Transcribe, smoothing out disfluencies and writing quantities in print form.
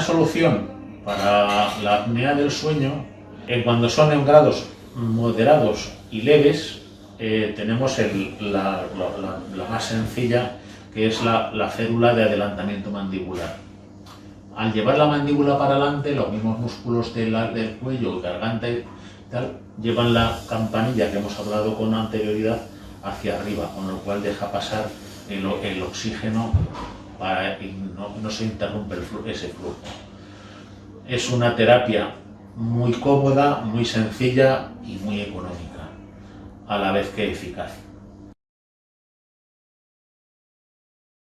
una solución para la apnea del sueño, cuando son en grados moderados y leves, tenemos la más sencilla, que es la férula de adelantamiento mandibular. Al llevar la mandíbula para adelante, los mismos músculos del cuello, garganta y tal, llevan la campanilla que hemos hablado con anterioridad hacia arriba, con lo cual deja pasar el oxígeno y no se interrumpe ese flujo. Es una terapia muy cómoda, muy sencilla y muy económica, a la vez que eficaz.